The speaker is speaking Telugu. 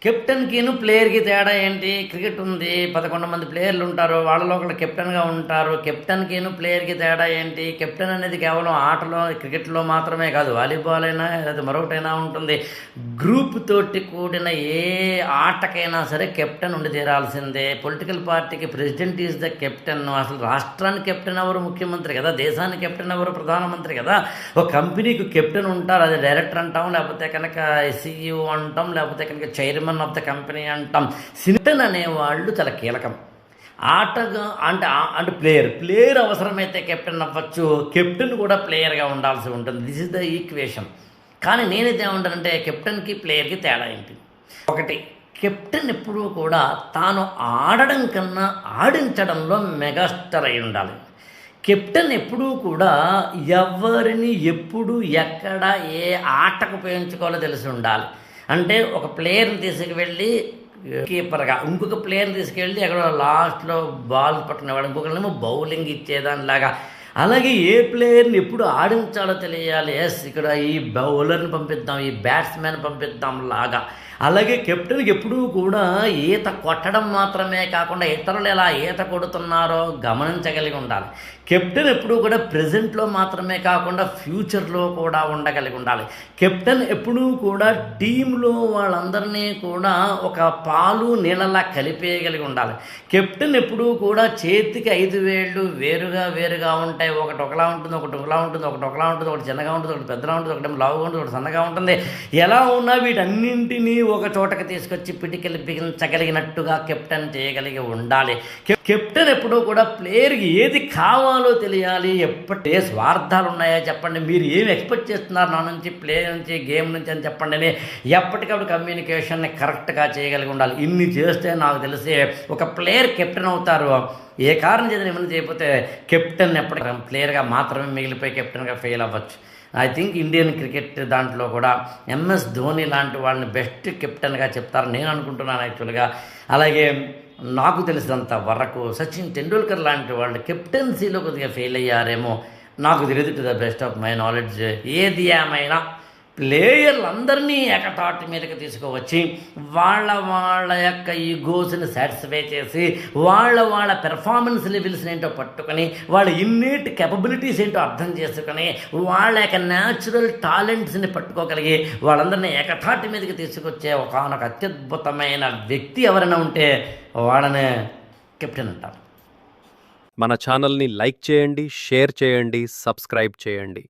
కెప్టెన్‌కిను, ప్లేయర్‌కి తేడా ఏంటి? క్రికెట్ ఉంది. 11 మంది ప్లేయర్‌లు ఉంటారు. వాళ్ళలో ఒకళ్ళు కెప్టెన్‌గా ఉంటారు. కెప్టెన్‌కిను, ప్లేయర్‌కి తేడా ఏంటి? కెప్టెన్ అనేది కేవలం ఆటలో క్రికెట్‌లో మాత్రమే కాదు. వాలీబాల్ అయినా లేదా మరొకటైనా ఉంటుంది. గ్రూప్ తోటి కూడిన ఏ ఆటకైనా సరే కెప్టెన్ ఉండి తీరాల్సిందే. పొలిటికల్ పార్టీకి ప్రెసిడెంట్ ఈజ్ ద కెప్టెన్. అసలు రాష్ట్రానికి కెప్టెన్ ఎవరు? ముఖ్యమంత్రి కదా! దేశానికి కెప్టెన్ ఎవరు? ప్రధానమంత్రి కదా! ఒక కంపెనీకి కెప్టెన్ ఉంటారు. అది డైరెక్టర్ అంటాం, లేకపోతే కనుక సీఈఓ అంటాం, లేకపోతే కనుక చైర్మన్ ఆఫ్ ద కంపెనీ అంటాం. కెప్టెన్ అనేవాళ్ళు చాలా కీలకం. ఆటగా అంటే ప్లేయర్ అవసరమైతే కెప్టెన్ అవ్వచ్చు. కెప్టెన్ కూడా ప్లేయర్గా ఉండాల్సి ఉంటుంది. This is the equation. కానీ నేనైతే ఏమంటానంటే కెప్టెన్కి ప్లేయర్కి తేడా ఏంటి? ఒకటి, కెప్టెన్ ఎప్పుడూ కూడా తాను ఆడడం కన్నా ఆడించడంలో మెగాస్టార్ అయి ఉండాలి. కెప్టెన్ ఎప్పుడూ కూడా ఎవరిని ఎప్పుడు ఎక్కడ ఏ ఆటకు ఉపయోగించుకోవాలో తెలిసి ఉండాలి. అంటే ఒక ప్లేయర్ని తీసుకువెళ్ళి కీపర్గా, ఇంకొక ప్లేయర్ని తీసుకెళ్ళి ఎక్కడో లాస్ట్లో బాల్ పట్టుకునేవాడు, ఇంకొకరినేమో బౌలింగ్ ఇచ్చేదానిలాగా. అలాగే ఏ ప్లేయర్ని ఎప్పుడు ఆడించాలో తెలియాలి. ఇక్కడ ఈ బౌలర్ని పంపిద్దాం, ఈ బ్యాట్స్మెన్ పంపిద్దాం లాగా. అలాగే కెప్టెన్కి ఎప్పుడూ కూడా ఈత కొట్టడం మాత్రమే కాకుండా ఇతరులు ఎలా ఈత కొడుతున్నారో గమనించగలిగి ఉండాలి. కెప్టెన్ ఎప్పుడూ కూడా ప్రజెంట్లో మాత్రమే కాకుండా ఫ్యూచర్లో కూడా ఉండగలిగి ఉండాలి. కెప్టెన్ ఎప్పుడూ కూడా టీంలో వాళ్ళందరినీ కూడా ఒక పాలు నీళ్ళలా కలిపేయగలిగి ఉండాలి. కెప్టెన్ ఎప్పుడూ కూడా చేతికి 5 వేళ్ళు వేరుగా ఉంటాయి. ఒకటి ఒకలా ఉంటుంది, ఒకటి ఒకలా ఉంటుంది, ఒకటి ఒకలా ఉంటుంది, ఒకటి చిన్నగా ఉంటుంది, ఒకటి పెద్దగా ఉంటుంది, ఒకటి లావుగా ఉంటుంది, ఒకటి సన్నగా ఉంటుంది. ఎలా ఉన్నా వీటన్నింటినీ ఒక చోటకి తీసుకొచ్చి పిటికెళ్ళి బిగించగలిగినట్టుగా కెప్టెన్ చేయగలిగి ఉండాలి. కెప్టెన్ ఎప్పుడూ కూడా ప్లేయర్కి ఏది కావాలో తెలియాలి. ఎప్పటి ఏ స్వార్థాలు ఉన్నాయో చెప్పండి, మీరు ఏమి ఎక్స్పెక్ట్ చేస్తున్నారు నా నుంచి, ప్లేయర్ నుంచి, గేమ్ నుంచి అని చెప్పండి అని ఎప్పటికప్పుడు కమ్యూనికేషన్ని కరెక్ట్గా చేయగలిగి ఉండాలి. ఇన్ని చేస్తే నాకు తెలిసి ఒక ప్లేయర్ కెప్టెన్ అవుతారు. ఏ కారణం చేత ఏమైనా చేయకపోతే కెప్టెన్ ఎప్పటికీ ప్లేయర్గా మాత్రమే మిగిలిపోయి కెప్టెన్గా ఫెయిల్ అవ్వచ్చు. ఐ థింక్ ఇండియన్ క్రికెట్ దాంట్లో కూడా ఎంఎస్ ధోని లాంటి వాళ్ళని బెస్ట్ కెప్టెన్గా చెప్తారని నేను అనుకుంటున్నాను యాక్చువల్గా. అలాగే నాకు తెలిసినంత వరకు సచిన్ టెండూల్కర్ లాంటి వాళ్ళు కెప్టెన్సీలో కొద్దిగా ఫెయిల్ అయ్యారేమో, నాకు తెలియదు. To the best of my knowledge. ఏది ఏమైనా ప్లేయర్లందరినీ ఏకతాటి మీదకి తీసుకువచ్చి వాళ్ళ యొక్క ఈగోస్ని సాటిస్ఫై చేసి వాళ్ళ పెర్ఫార్మెన్స్ లెవెల్స్ ఏంటో పట్టుకొని వాళ్ళ ఇన్నేట్ కెపబిలిటీస్ ఏంటో అర్థం చేసుకొని వాళ్ళ యొక్క న్యాచురల్ టాలెంట్స్ని పట్టుకోగలిగి వాళ్ళందరినీ ఏకతాటి మీదకి తీసుకొచ్చే ఒకనొక అత్యద్భుతమైన వ్యక్తి ఎవరైనా ఉంటే వాళ్ళనే కెప్టెన్ అంటారు. మన ఛానల్ని లైక్ చేయండి, షేర్ చేయండి, సబ్స్క్రైబ్ చేయండి.